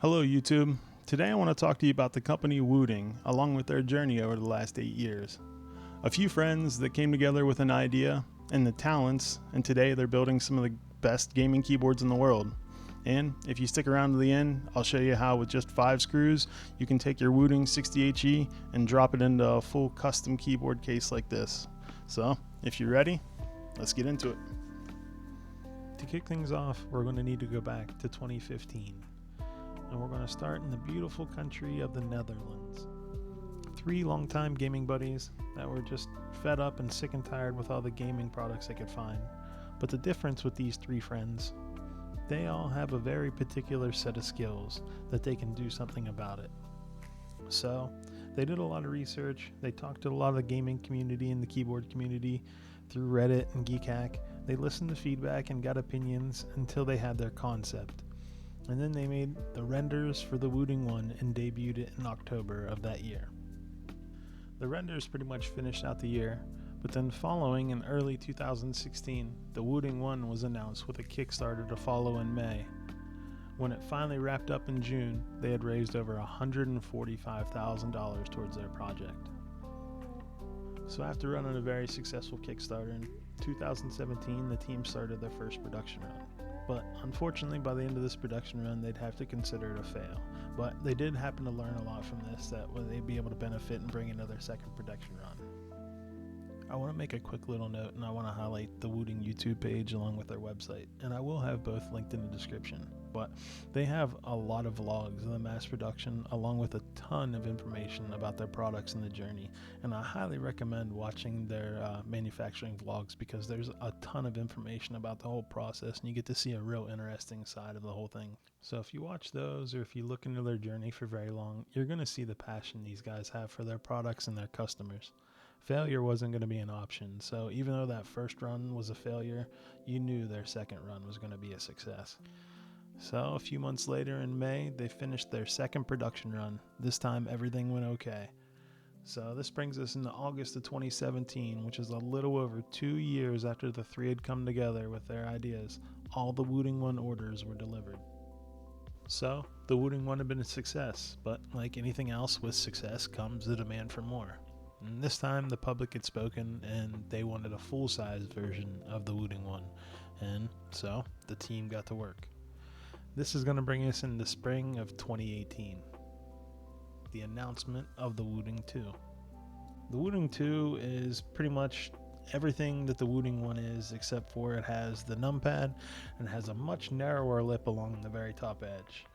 Hello, YouTube. Today I want to talk to you about the company Wooting, along with their journey over the last 8 years. A few friends that came together with an idea and the talents, and today they're building some of the best gaming keyboards in the world. And if you stick around to the end, I'll show you how with just 5 screws, you can take your Wooting 60HE and drop it into a full custom keyboard case like this. So, if you're ready, let's get into it. To kick things off, we're going to need to go back to 2015. And we're going to start in the beautiful country of the Netherlands. 3 longtime gaming buddies that were just fed up and sick and tired with all the gaming products they could find. But the difference with these 3 friends, they all have a very particular set of skills that they can do something about it. So they did a lot of research. They talked to a lot of the gaming community and the keyboard community through Reddit and Geekhack. They listened to feedback and got opinions until they had their concept. And then they made the renders for the Wooting One and debuted it in October of that year. The renders pretty much finished out the year, but then following in early 2016, the Wooting One was announced with a Kickstarter to follow in May. When it finally wrapped up in June, they had raised over $145,000 towards their project. So after running a very successful Kickstarter in 2017, the team started their first production run. But unfortunately, by the end of this production run, they'd have to consider it a fail. But they did happen to learn a lot from this that they'd be able to benefit and bring another second production run. I want to make a quick little note, and I want to highlight the Wooting YouTube page along with their website, and I will have both linked in the description. But they have a lot of vlogs of the mass production along with a ton of information about their products and the journey, and I highly recommend watching their manufacturing vlogs because there's a ton of information about the whole process and you get to see a real interesting side of the whole thing. So if you watch those or if you look into their journey for very long, you're going to see the passion these guys have for their products and their customers. Failure wasn't going to be an option, so even though that first run was a failure, you knew their second run was going to be a success. So a few months later in May, they finished their second production run. This time everything went okay. So this brings us into August of 2017, which is a little over 2 years after the 3 had come together with their ideas. All the Wooting One orders were delivered. So the Wooting One had been a success, but like anything else with success comes the demand for more. And this time the public had spoken and they wanted a full-size version of the Wooting One, and so the team got to work. This is going to bring us into spring of 2018, the announcement of the Wooting 2. The Wooting 2 is pretty much everything that the Wooting One is, except for it has the numpad and has a much narrower lip along the very top edge.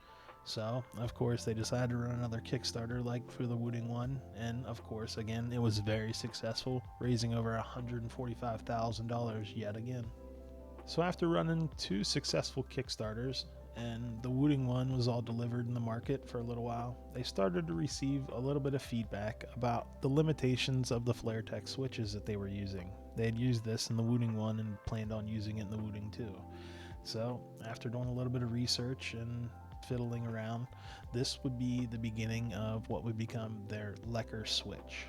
So, of course, they decided to run another Kickstarter like for the Wooting One, and of course, again, it was very successful, raising over $145,000 yet again. So after running 2 successful Kickstarters, and the Wooting One was all delivered in the market for a little while, they started to receive a little bit of feedback about the limitations of the FlareTech switches that they were using. They had used this in the Wooting One and planned on using it in the Wooting 2. So after doing a little bit of research and fiddling around, this would be the beginning of what would become their Lecker switch.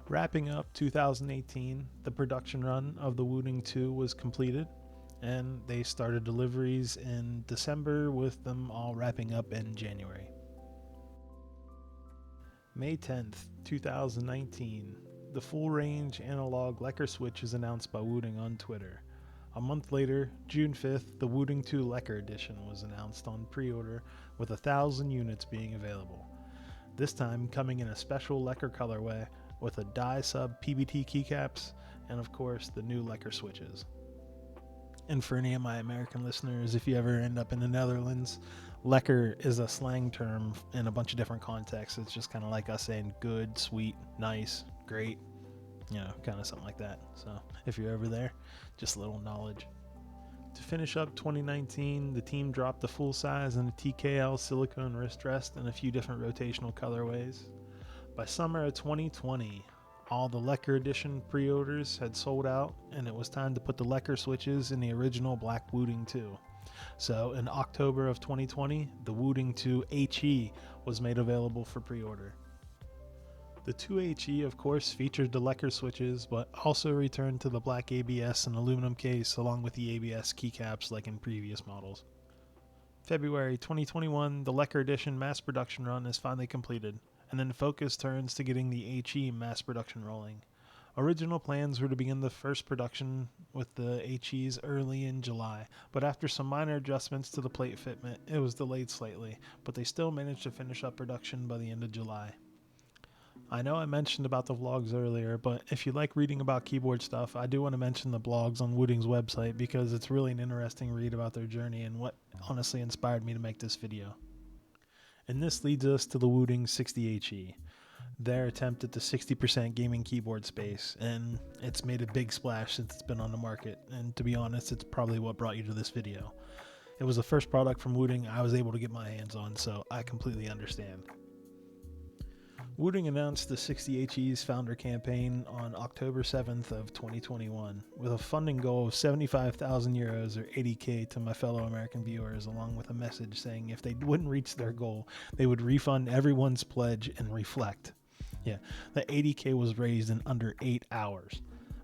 Wrapping up 2018, the production run of the Wooting 2 was completed, and they started deliveries in December with them all wrapping up in January. May 10th, 2019, the full range analog Lecker switch is announced by Wooting on Twitter. A month later, June 5th, the Wooting 2 Lecker edition was announced on pre-order with 1,000 units being available. This time coming in a special Lecker colorway with a die sub PBT keycaps and of course the new Lecker switches. And for any of my American listeners, if you ever end up in the Netherlands, Lecker is a slang term in a bunch of different contexts. It's just kind of like us saying good, sweet, nice, great, kind of something like that. So if you're over there, just a little knowledge. To finish up 2019, the team dropped the full size and a TKL silicone wrist rest in a few different rotational colorways. By summer of 2020, all the Lecker edition pre-orders had sold out, and it was time to put the Lecker switches in the original black Wooting 2. So in October of 2020, the Wooting 2 HE was made available for pre-order. The 2HE, of course, featured the Lecker switches, but also returned to the black ABS and aluminum case along with the ABS keycaps like in previous models. February 2021, the Lecker Edition mass production run is finally completed, and then focus turns to getting the HE mass production rolling. Original plans were to begin the first production with the HEs early in July, but after some minor adjustments to the plate fitment, it was delayed slightly, but they still managed to finish up production by the end of July. I know I mentioned about the vlogs earlier, but if you like reading about keyboard stuff, I do want to mention the blogs on Wooting's website because it's really an interesting read about their journey and what honestly inspired me to make this video. And this leads us to the Wooting 60HE, their attempt at the 60% gaming keyboard space, and it's made a big splash since it's been on the market, and to be honest, it's probably what brought you to this video. It was the first product from Wooting I was able to get my hands on, so I completely understand. Wooting announced the 60HE's founder campaign on October 7th of 2021 with a funding goal of 75,000 euros or 80k to my fellow American viewers, along with a message saying if they wouldn't reach their goal, they would refund everyone's pledge and reflect. Yeah, the 80k was raised in under 8 hours.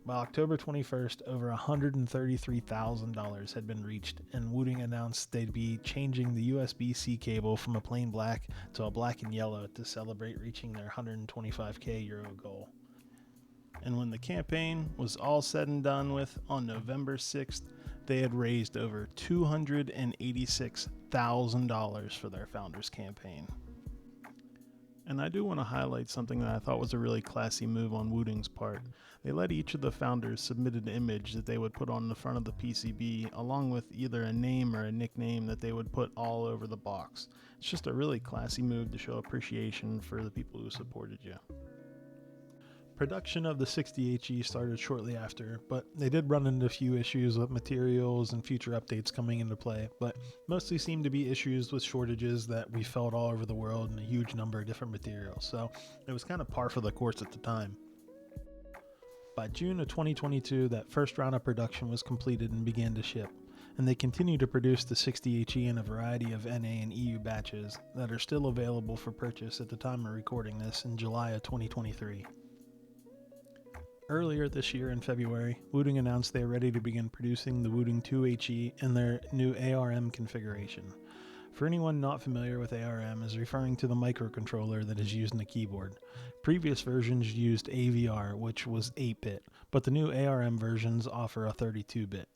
By October 21st, over $133,000 had been reached, and Wooting announced they'd be changing the USB-C cable from a plain black to a black and yellow to celebrate reaching their 125k euro goal. And when the campaign was all said and done with on November 6th, they had raised over $286,000 for their founders campaign. And I do want to highlight something that I thought was a really classy move on Wooting's part. They let each of the founders submit an image that they would put on the front of the PCB, along with either a name or a nickname that they would put all over the box. It's just a really classy move to show appreciation for the people who supported you. Production of the 60HE started shortly after, but they did run into a few issues with materials and future updates coming into play, but mostly seemed to be issues with shortages that we felt all over the world in a huge number of different materials, so it was kind of par for the course at the time. By June of 2022, that first round of production was completed and began to ship, and they continue to produce the 60HE in a variety of NA and EU batches that are still available for purchase at the time of recording this in July of 2023. Earlier this year in February, Wooting announced they are ready to begin producing the Wooting 2HE in their new ARM configuration. For anyone not familiar with ARM, is referring to the microcontroller that is used in the keyboard. Previous versions used AVR, which was 8-bit, but the new ARM versions offer a 32-bit.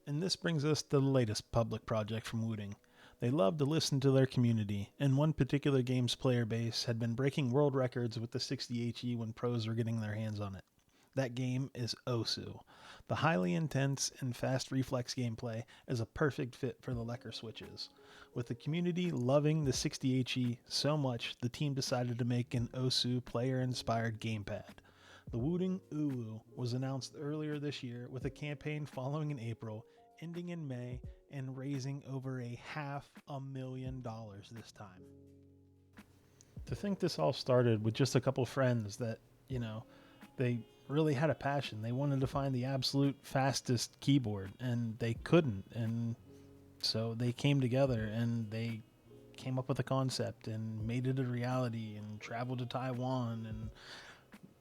And this brings us to the latest public project from Wooting. They love to listen to their community, and one particular game's player base had been breaking world records with the 60HE when pros were getting their hands on it. That game is Osu. The highly intense and fast reflex gameplay is a perfect fit for the Lecker switches. With the community loving the 60HE so much, the team decided to make an Osu player-inspired gamepad. The Wooting Uwu was announced earlier this year with a campaign following in April, ending in May, and raising over $500,000 this time. To think this all started with just a couple friends that, they really had a passion. They wanted to find the absolute fastest keyboard, and they couldn't. And so they came together and they came up with a concept and made it a reality and traveled to Taiwan and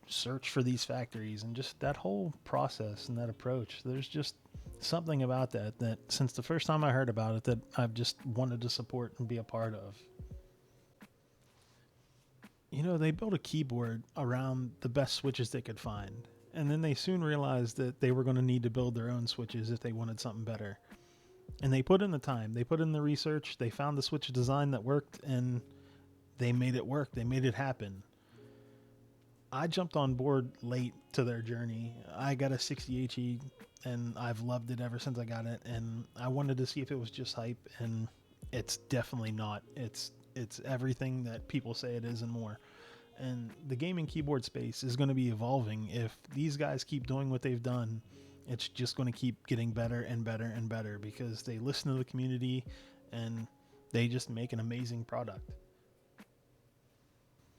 searched for these factories, and just that whole process and that approach. There's just something about that since the first time I heard about it that I've just wanted to support and be a part of. They built a keyboard around the best switches they could find, and then they soon realized that they were going to need to build their own switches if they wanted something better. And they put in the time, they put in the research, they found the switch design that worked, and they made it work, they made it happen. I jumped on board late to their journey. I got a 60HE, and I've loved it ever since I got it, and I wanted to see if it was just hype, and it's definitely not. It's everything that people say it is and more. And the gaming keyboard space is going to be evolving. If these guys keep doing what they've done, it's just going to keep getting better and better and better because they listen to the community and they just make an amazing product.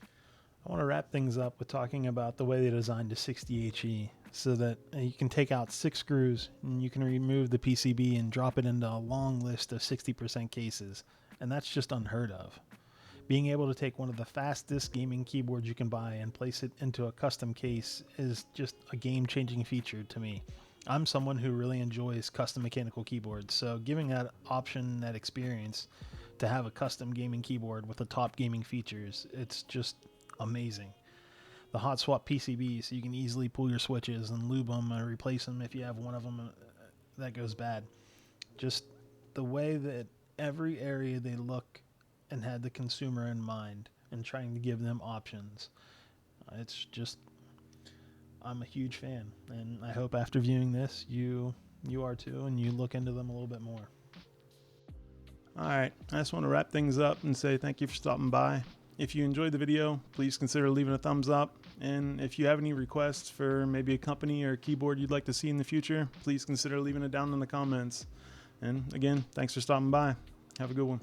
I want to wrap things up with talking about the way they designed the 60HE so that you can take out 6 screws and you can remove the PCB and drop it into a long list of 60% cases. And that's just unheard of. Being able to take one of the fastest gaming keyboards you can buy and place it into a custom case is just a game-changing feature to me. I'm someone who really enjoys custom mechanical keyboards, so giving that option, that experience to have a custom gaming keyboard with the top gaming features, it's just amazing. The hot swap PCBs, so you can easily pull your switches and lube them or replace them if you have one of them that goes bad. Just the way that every area they look and had the consumer in mind and trying to give them options. It's just, I'm a huge fan, and I hope after viewing this, you are too, and you look into them a little bit more. All right, I just want to wrap things up and say thank you for stopping by. If you enjoyed the video, please consider leaving a thumbs up. And if you have any requests for maybe a company or a keyboard you'd like to see in the future, please consider leaving it down in the comments. And again, thanks for stopping by. Have a good one.